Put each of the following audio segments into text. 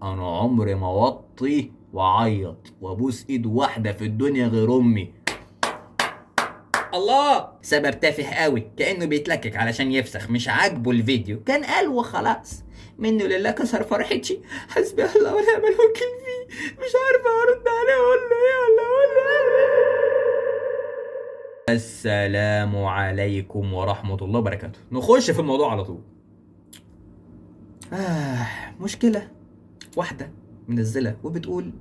انا عمري ما اوطي واعيط وابوس ايد واحده في الدنيا غير امي. الله، سبب تافه قوي، كأنه بيتلكك علشان يفسخ، مش عاجبه الفيديو، كان قال وخلاص. منه لله كسر فرحتي، حسبي الله ونعم الوكيل فيه. مش عارفه ارد عليه اقول له ايه ولا اقول له ايه. السلام عليكم ورحمة الله وبركاته. نخش في الموضوع على طول. مشكلة واحدة منزلة وبتقول: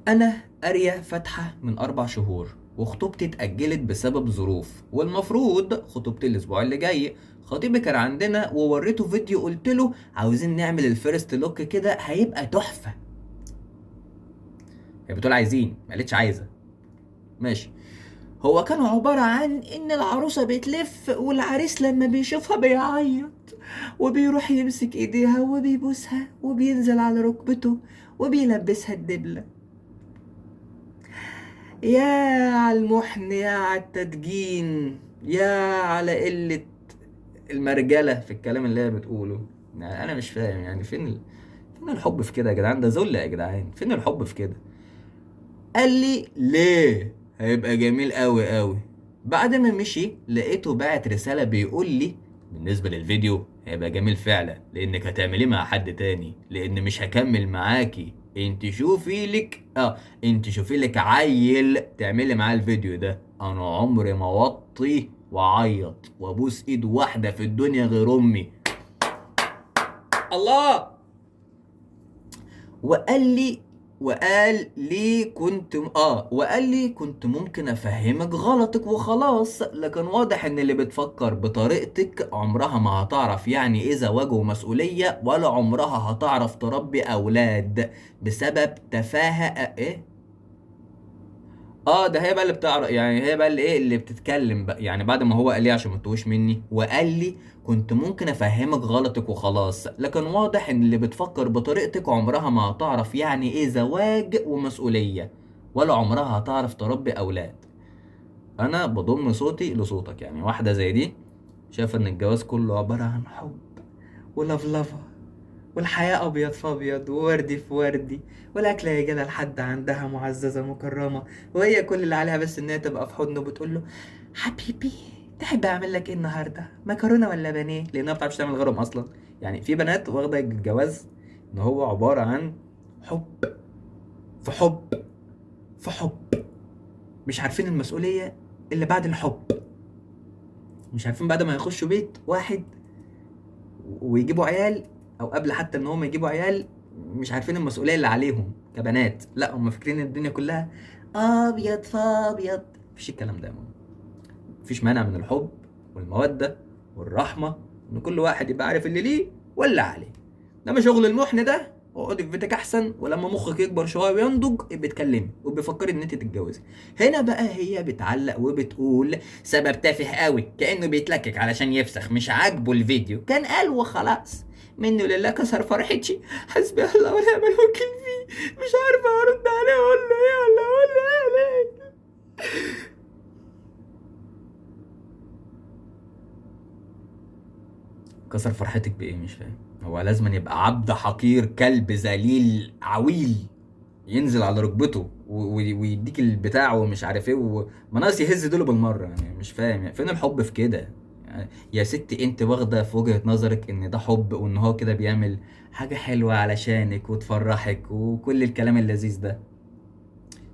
أنا قارية فاتحة من 4 شهور وخطوبتي اتأجلت بسبب ظروف، والمفروض خطوبتي الأسبوع اللي جاي. خطيبي كان عندنا ووريته فيديو، قلت له عاوزين نعمل الفيرست لوك كده هيبقى تحفة. هي بتقول عايزين، ما قالتش عايزة. ماشي. هو كان عبارة عن إن العروسة بتلف والعريس لما بيشوفها بيعيط، وبيروح يمسك إيديها وبيبوسها وبينزل على ركبته وبيلبسها الدبلة. يا على المحن، يا على التدجين، يا على قلة المرجلة في الكلام اللي هي بتقوله. يعني أنا مش فاهم، يعني فين الحب في كده يا جدعان؟ ده ذل يا جدعان، فين الحب في كده؟ قال لي ليه هيبقى جميل قوي قوي. بعد ما مشي لقيته بعت رسالة بيقول لي: بالنسبة للفيديو هيبقى جميل فعلا، لانك هتعمليه مع حد تاني، لان مش هكمل معاكي. انت شوفي لك عيل تعملي معاه الفيديو ده. انا عمري ما اوطي واعيط وابوس ايد واحدة في الدنيا غير امي. الله. وقال لي كنت ممكن افهمك غلطك وخلاص، لكن واضح ان اللي بتفكر بطريقتك عمرها ما هتعرف يعني ايه زواج ومسؤولية، ولا عمرها هتعرف تربي اولاد بسبب تفاهة ايه. ده هي بقى اللي بتعرف، يعني هي بقى اللي ايه اللي بتتكلم بقى، يعني بعد ما هو قال لي عشان ما تتوهش مني، وقال لي كنت ممكن افهمك غلطك وخلاص، لكن واضح ان اللي بتفكر بطريقتك عمرها ما هتعرف يعني ايه زواج ومسؤولية، ولا عمرها هتعرف تربي اولاد. انا بضم صوتي لصوتك، يعني واحدة زي دي شايفة ان الجواز كله عبارة عن حب ولفلفة، والحياة أبيض في أبيض ووردي في وردي، والأكلة يا جدع لحد عندها معززة مكرمة، وهي كل اللي عليها بس إنها تبقى في حضنه بتقول له: حبيبي تحب أعمل لك إيه النهاردة؟ مكرونة ولا بانيه؟ لأنها ما بتعرفش تعمل غيرهم أصلا. يعني في بنات واخدة الجواز إن هو عبارة عن حب في حب في حب، مش عارفين المسؤولية اللي بعد الحب، مش عارفين بعد ما يخشوا بيت واحد ويجيبوا عيال، او قبل حتى ان هم يجيبوا عيال، مش عارفين المسؤوليه اللي عليهم كبنات. لا، هم فاكرين ان الدنيا كلها ابيض فابيض. مفيش الكلام ده يا ماما. مفيش مانع من الحب والموده والرحمه، ان كل واحد يبقى عارف اللي ليه واللي عليه. انما شغل المحن ده اقعدي في بيتك احسن، ولما مخك يكبر شويه وينضج بتكلمي وبفكري ان انت تتجوزي. هنا بقى هي بتعلق وبتقول سبب تافه قوي، كانه بيتلكك علشان يفسخ، مش عاجبه الفيديو، كان قال وخلاص. منه لله كسر فرحتي، حسبي الله ونعم الوكيل فيه. مش عارفه ارد عليه اقول له ايه ولا اقول له ايه. كسر فرحتك بايه؟ مش فاهم. هو لازم يبقى عبد حقير، كلب ذليل عويل، ينزل على ركبته ويديك البتاع ومش عارف ايه ما ناقص يهز دول بالمره؟ يعني مش فاهم، يعني فين الحب في كده؟ يعني يا ستي انت واخده في وجهه نظرك ان ده حب، وان هو كده بيعمل حاجه حلوه علشانك وتفرحك وكل الكلام اللذيذ ده.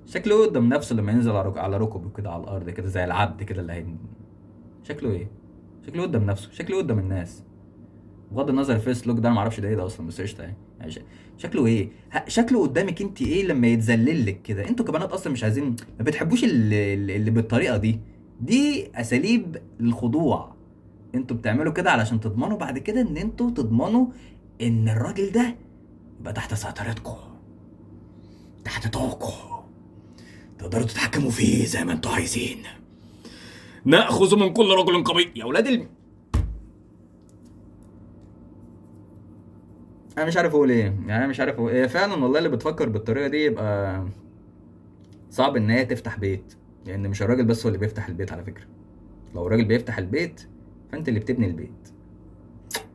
شكله قدام نفسه لما ينزل على ركبه كده على الارض كده زي العبد كده اللي شكله ايه؟ شكله قدام نفسه، شكله قدام الناس. بغض النظر الفيس لوك ده انا معرفش ده ايه ده اصلا، بس قشطه يعني شكله ايه؟ شكله قدامك انت ايه لما يتذلل لك كده؟ انتوا كبنات اصلا مش عايزين، ما بتحبوش اللي بالطريقه دي. دي اساليب الخضوع. انتوا بتعملوا كده علشان تضمنوا بعد كده ان انتوا تضمنوا ان الراجل ده يبقى تحت سيطرتكم، تحت طوعكم، تقدروا تتحكموا فيه زي ما انتوا عايزين. ناخذ من كل رجل قوي يا ولاد انا مش عارف اقول ايه، يعني انا مش عارف اقول ايه فعلا. والله اللي بتفكر بالطريقه دي يبقى صعب ان هي تفتح بيت، لان مش الراجل بس هو اللي بيفتح البيت على فكره. لو الراجل بيفتح البيت فانت اللي بتبني البيت.